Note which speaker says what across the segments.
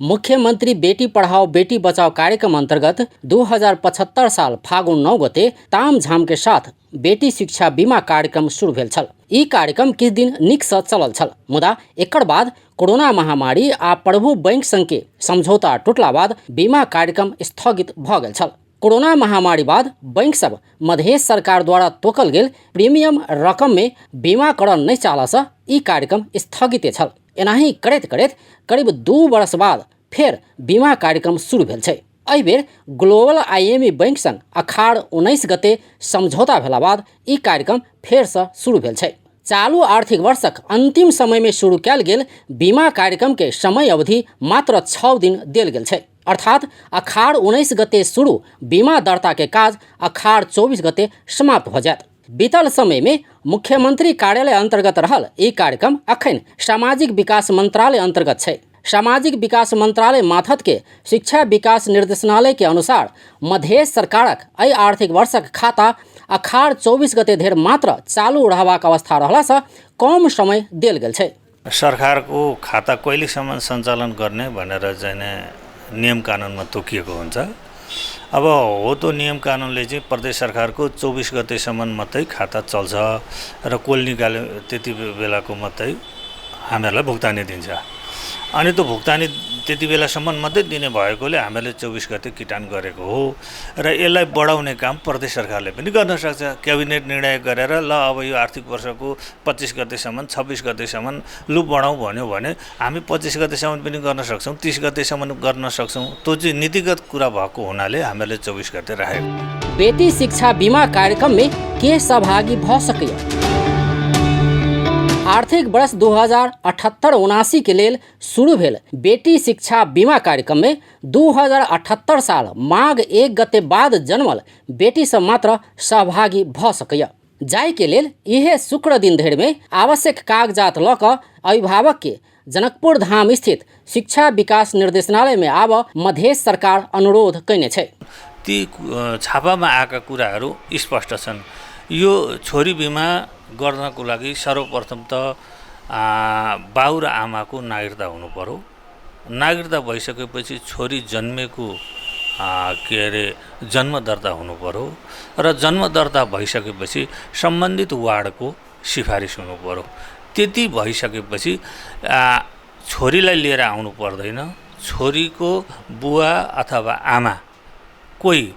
Speaker 1: मुख्यमंत्री बेटी पढ़ाओ बेटी बचाओ कार्यक्रम अंतर्गत 2075 साल फागुन 9 गते तामझाम के साथ बेटी शिक्षा बीमा कार्यक्रम शुरू भेल छल। ई कार्यक्रम किछ दिन नीक सँ चलल छल, मुदा एकर बाद कोरोना महामारी आ प्रभु बैंक संग के समझौता टूटला बाद बीमा कार्यक्रम स्थगित भ गेल छल। कोरोना महामारी बाद बैंक सब मधेश सरकार द्वारा तोकल गेल प्रीमियम रकम में बीमा करऽ नहीं चाहला सँ ई कार्यक्रम स्थगित छल। एनाही करैत करैत करीब 2 वर्ष बाद फेर बीमा कार्यक्रम शुरू भेल छै। एहि बेर ग्लोबल IME बैंक संग अखाड़ 19 गते समझौता भेला बाद ई कार्यक्रम फेर सँ शुरू भेल छै। चालू आर्थिक वर्षक अंतिम समय में शुरू कैल गेल बीमा कार्यक्रम के समय अवधि मात्र 6 दिन देल गेल छै, अर्थात अखाड़ 19 गते शुरू बीमा दर्ता के काज अखाड़ 24 गते समाप्त भ जायत। बीतल समय में मुख्यमंत्री कार्यालय अंतर्गत रहल ई कार्यक्रम अखन सामाजिक विकास मंत्रालय अंतर्गत छै। सामाजिक विकास मंत्रालय माथत के शिक्षा विकास निर्देशनालय के अनुसार मधेश सरकारक एहि आर्थिक वर्षक खाता अखाड़ 24 गते धरि मात्र चालू रहबाक अवस्था रहला सँ कम समय देल गेल छै।
Speaker 2: सरकारको खाता कहिलेसम्म सञ्चालन गर्ने भनेर चाहिँ नियम कानुनमा तोकिएको हुन्छ। अब हो त्यो नियम कानुनले चाहिँ प्रदेश सरकारको 24 गतेसम्म मात्रै खाता चल्छ र कोल निकाले त्यति बेलाको मात्रै हामीहरूलाई भुक्तानी दिन्छ। अनि त्यो भुक्तानी त्यति बेलासम्म मात्रै दिने भएकोले हामीले 24 गते किटान गरेको हो र यसलाई बढाउने काम प्रदेश सरकारले पनि गर्न सक्छ। क्याबिनेट निर्णय गरेर ल अब यो आर्थिक वर्षको 25 गतेसम्म 26 गतेसम्म लु बढाउँ भन्यो भने हामी 25 गतेसम्म पनि गर्न सक्छौँ, 30 गतेसम्म गर्न सक्छौँ। त्यो चाहिँ नीतिगत कुरा भएको हुनाले हामीले 24 गते राखेको।
Speaker 1: बेटी शिक्षा बीमा कार्यक्रम में के सहभागी भ सकैया? आर्थिक वर्ष 2078-79 के लेल शुरू भेल बेटी शिक्षा बीमा कार्यक्रम में 2078 साल माघ 1 गते बाद जन्मल बेटी सब मात्र सहभागी भ सकैया। जाय के लेल इहे शुक्र दिन धरि में आवश्यक कागजात ल क अभिभावक के जनकपुर धाम स्थित शिक्षा विकास निर्देशनालय में आब मधेश सरकार अनुरोध कैने छै।
Speaker 2: ती छापामा आएका कुराहरू स्पष्ट छन्। यो छोरी बिमा गर्नको लागि सर्वप्रथम त बाउ र आमाको नागरिकता हुनु पर्यो। नागरिकता भइसकेपछि छोरी जन्मेको जन्म दर्ता हुनु पर्यो र जन्म दर्ता भइसकेपछि सम्बन्धित वार्डको सिफारिस हुनु पर्यो। त्यति भइसकेपछि छोरीलाई लिएर आउनु पर्दैन। छोरीको बुवा अथवा आमा कोही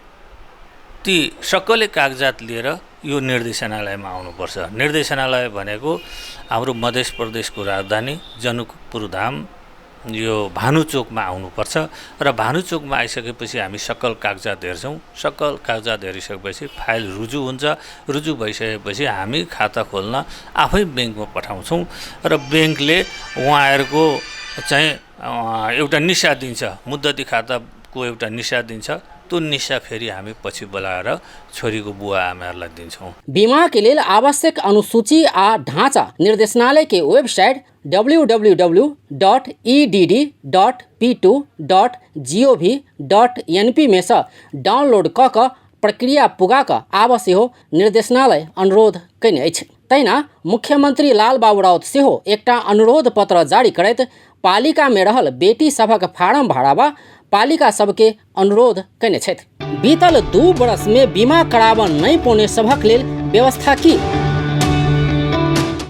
Speaker 2: ती सकलै कागजात लिएर यो निर्देशनालयमा आउनुपर्छ। निर्देशनालय भनेको हाम्रो मध्य प्रदेशको राजधानी जनकपुर धाम यो भानुचोकमा आउनुपर्छ र भानुचोकमा आइसकेपछि हामी सकल कागजात हेर्छौँ। सकल कागजात हेरिसकेपछि फाइल रुजु हुन्छ। रुजु भइसकेपछि हामी खाता खोल्न आफै ब्याङ्कमा पठाउँछौँ र ब्याङ्कले उहाँहरूको चाहिँ एउटा निशा दिन्छ, मुद्दती खाताको एउटा निशा दिन्छ। तो निशा फेरि हामी पछि बोलाएर छोरीको बुवा आमाहरूलाई दिन्छौँ।
Speaker 1: बीमा के लेल आवश्यक अनुसूची आ ढांचा निर्देशनालय के वेबसाइट www.edd.p2.gov.np में से डाउनलोड क क प्रक्रिया पुगा क आब सेहो निर्देशनालय अनुरोध कैने अछि। तहिना मुख्यमंत्री लाल बाबू राउत सेहो एकटा अनुरोध पत्र जारी करैत पालिका में रहल बेटी सभक फार्म भरावा पालिका सबके अनुरोध कैने छथि। बीतल 2 वर्ष में बीमा कराबऽ नहीं पौने सभक लेल व्यवस्था की?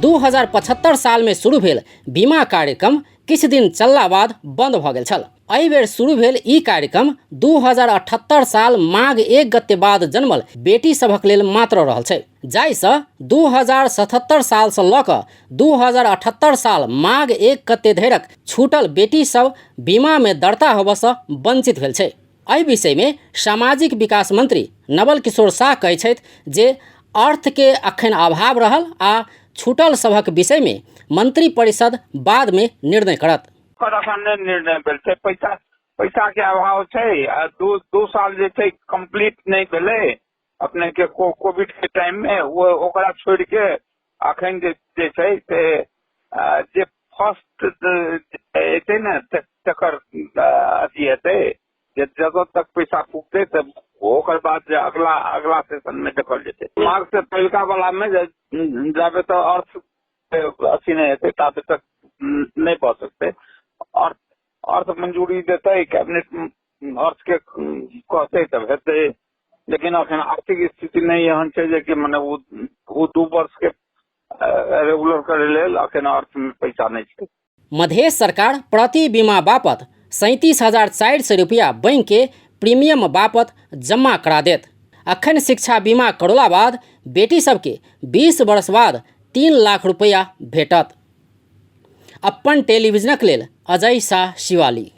Speaker 1: 2075 साल में शुरू भेल बीमा कार्यक्रम किछ दिन चलला बाद बंद भ गेल छल। एहि बेर शुरू भेल ई कार्यक्रम 2078 साल माघ 1 गते बाद जन्मल बेटी सभक लेल मात्र रहल छै। जाहिसँ 2077 साल से ल क 2078 साल माघ 1 गते धरिक छूटल बेटी सब बीमा में दर्ता होबऽ से वंचित भेल छै। एहि विषय में सामाजिक विकास मंत्री नवल किशोर शाह कहै छथि जे अर्थ के अखन अभाव रहल आ छूटल सभक विषय में मंत्री परिषद बाद में निर्णय करत।
Speaker 3: निर्णय भेल छै। पैसा के अभाव छै। 2 साल जे छै कंप्लीट नहीं भेले अपने के कोविड के टाइम में वो ओकरा छोड़ के अखन जे छै से जे फर्स्ट छै ने तकर अथी हेतै जे जगह तक पैसा पुगतै त ओकर बाद जे अगला सेशन में देखल जेतै। मार्च से पहिलका वाला में जाबे तो अर्थ अथी नहीं हेतै ताबे तक नहीं भऽ सकतै। और अर्थ मंजूरी देते कैबिनेट अर्थ के कहते तब हेतै, लेकिन अखन आर्थिक स्थिति नहीं एहन छै जे कि मने वो 2 वर्ष के रेगुलर करे लेल अखन अर्थ में पैसा नहीं छै।
Speaker 1: मध्य सरकार प्रति बीमा बापत 37,400 रुपया बैंक के प्रीमियम बापत जमा करा देत। अखन शिक्षा बीमा करला बाद बेटी सबके 20 वर्ष बाद 3 लाख रुपया भेटत। अपन टेलीविजनक लेल अजय शाह, शिवाली।